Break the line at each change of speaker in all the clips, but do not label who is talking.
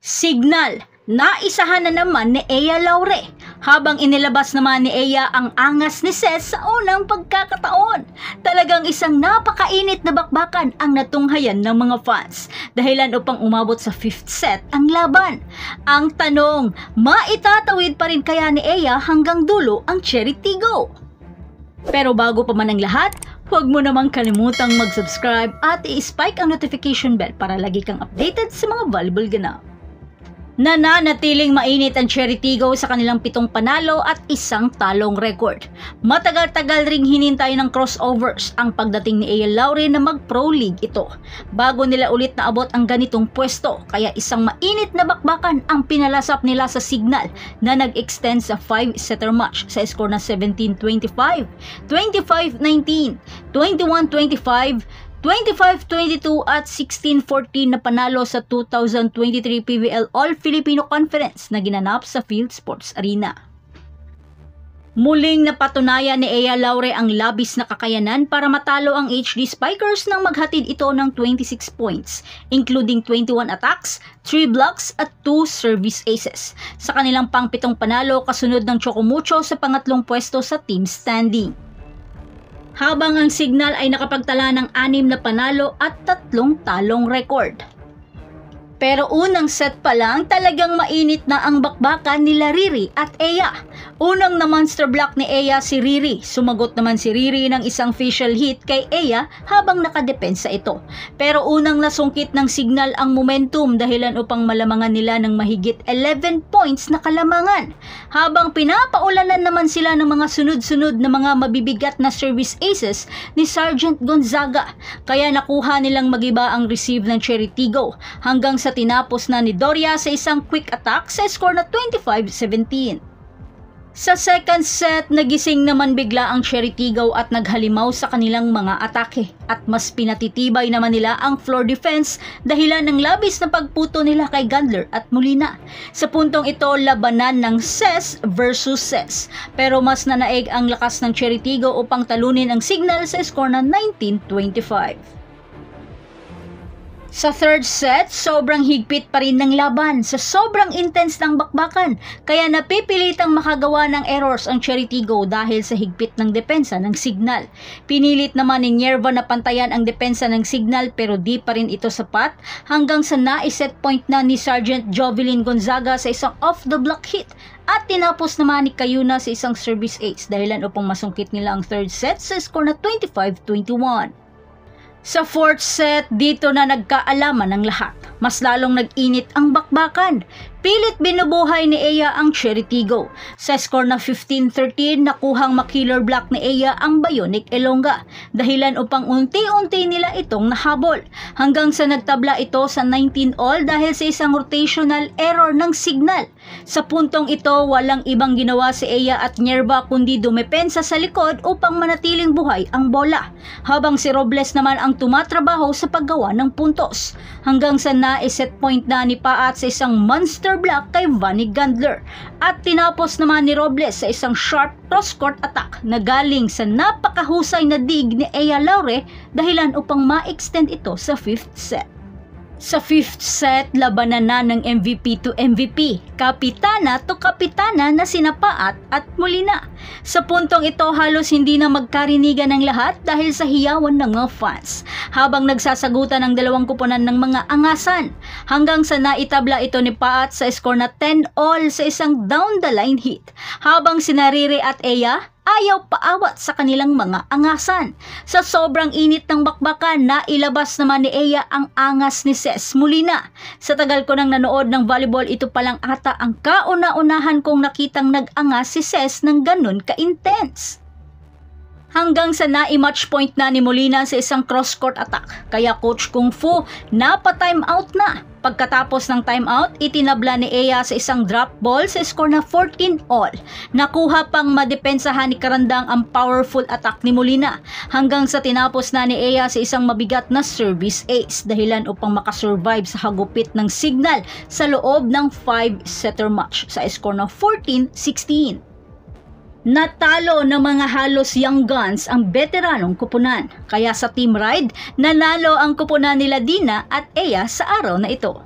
Signal, naisahan na naman ni Ea Laure habang inilabas naman ni Ea ang angas ni Ces sa unang pagkakataon. Talagang isang napakainit na bakbakan ang natunghayan ng mga fans dahilan upang umabot sa 5th set ang laban. Ang tanong, maitatawid pa rin kaya ni Ea hanggang dulo ang Cherry Tigo? Pero bago pa man ang lahat, huwag mo namang kalimutang mag-subscribe at i-spike ang notification bell para lagi kang updated sa mga volleyball ganap. Nananatiling mainit ang Cherry Tigo sa kanilang 7 panalo at 1 talong record. Matagal-tagal ring hinintay ng crossovers ang pagdating ni Ea Laure na mag-Pro League ito bago nila ulit naabot ang ganitong pwesto, kaya isang mainit na bakbakan ang pinalasap nila sa Signal na nag-extend sa 5-setter match sa score na 17-25, 25-19, 21-25, 25-22 at 16-14 na panalo sa 2023 PVL All-Filipino Conference na ginanap sa Field Sports Arena. Muling napatunayan ni Ea Laure ang labis na kakayanan para matalo ang HD Spikers nang maghatid ito ng 26 points, including 21 attacks, 3 blocks at 2 service aces. Sa kanilang pang-7 panalo kasunod ng Chocomucho sa pangatlong pwesto sa team standing. Habang ang Signal ay nakapagtala ng 6 na panalo at 3 talong record. Pero unang set pa lang talagang mainit na ang bakbakan nila Riri at Ea. Unang na monster block ni Ea si Riri. Sumagot naman si Riri ng isang facial hit kay Ea habang nakadepensa ito. Pero unang nasungkit ng Signal ang momentum dahilan upang malamangan nila ng mahigit 11 points na kalamangan. Habang pinapaulanan naman sila ng mga sunod-sunod na mga mabibigat na service aces ni Sergeant Gonzaga. Kaya nakuha nilang magiba ang receive ng Cherry Tigo hanggang sa tinapos na ni Doria sa isang quick attack sa score na 25-17. Sa second set, nagising naman bigla ang Cherry Tigo at naghalimaw sa kanilang mga atake at mas pinatitibay naman nila ang floor defense dahilan ng labis na pagputo nila kay Gandler at Molina. Sa puntong ito, labanan ng Ces versus Ces, pero mas nanaig ang lakas ng Cherry Tigo upang talunin ang Signal sa score na 19-25. Sa third set, sobrang higpit pa rin ng laban sa sobrang intense ng bakbakan, kaya napipilitang makagawa ng errors ang Cherry Tigo dahil sa higpit ng depensa ng Signal. Pinilit naman ni Nierva na pantayan ang depensa ng Signal pero di pa rin ito sapat hanggang sa naiset point na ni Sergeant Jovelyn Gonzaga sa isang off-the-block hit at tinapos naman ni Cayuna sa isang service ace dahilan upang masungkit nila ang third set sa score na 25-21. Sa fourth set, dito na nagkaalaman ng lahat. Mas lalong nag-init ang bakbakan. Pilit binubuhay ni Ea ang Cherry Tigo. Sa score na 15-13, nakuhang makiller block ni Ea ang Bionic Elonga, dahilan upang unti-unti nila itong nahabol. Hanggang sa nagtabla ito sa 19-all dahil sa isang rotational error ng Signal. Sa puntong ito, walang ibang ginawa si Ea at Nierva kundi dumepensa sa likod upang manatiling buhay ang bola, habang si Robles naman ang tumatrabaho sa paggawa ng puntos. Hanggang sa naiset point na ni Paat sa isang monster block kay Vanny Gandler at tinapos naman ni Robles sa isang sharp cross-court attack na galing sa napakahusay na dig ni Ea Laure dahilan upang ma-extend ito sa 5th set. Sa 5th set, labanan na ng MVP to MVP, kapitana to kapitana na sina Paat at Molina. Sa puntong ito, halos hindi na magkarinigan ng lahat dahil sa hiyawan ng mga fans, habang nagsasagutan ang dalawang kuponan ng mga angasan, hanggang sa naitabla ito ni Paat sa score na 10-all sa isang down-the-line hit, habang sina Riri at Ea ayaw paawat sa kanilang mga angasan. Sa sobrang init ng bakbakan, nailabas naman ni Ea ang angas ni Ces Molina. Sa tagal ko nang nanood ng volleyball, ito palang ata ang kauna-unahan kong nakitang nag-angas si Ces ng ganun ka-intense. Hanggang sa nai-match point na ni Molina sa isang cross-court attack, kaya Coach Kung Fu napa-time out na. Pagkatapos ng timeout, itinabla ni Ea sa isang drop ball sa score na 14-all. Nakuha pang madepensahan ni Karandang ang powerful attack ni Molina hanggang sa tinapos na ni Ea sa isang mabigat na service ace dahilan upang makasurvive sa hagupit ng Signal sa loob ng 5-setter match sa score na 14-16. Natalo ng mga halos young guns ang veteranong kupunan, kaya sa team ride, nanalo ang kupunan nila Dina at Ea sa araw na ito.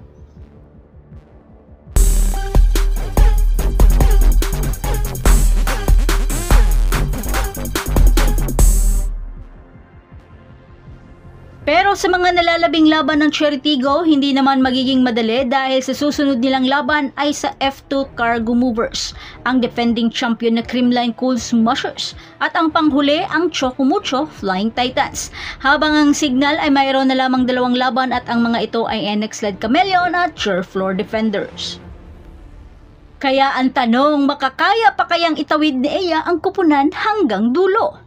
Pero sa mga nalalabing laban ng Cherry-Tiggo, hindi naman magiging madali dahil sa susunod nilang laban ay sa F2 Cargo Movers, ang defending champion na Creamline Cool Smashers, at ang panghuli ang Chocomucho Flying Titans. Habang ang Signal ay mayroon na lamang 2 laban at ang mga ito ay NX-led Chameleon at Floor Defenders. Kaya ang tanong, makakaya pa kayang itawid ni Eya ang kupunan hanggang dulo?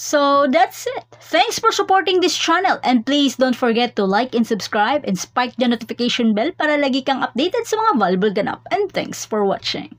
So that's it. Thanks for supporting this channel and please don't forget to like and subscribe and spike the notification bell para lagi kang updated sa mga valuable ganap. And thanks for watching.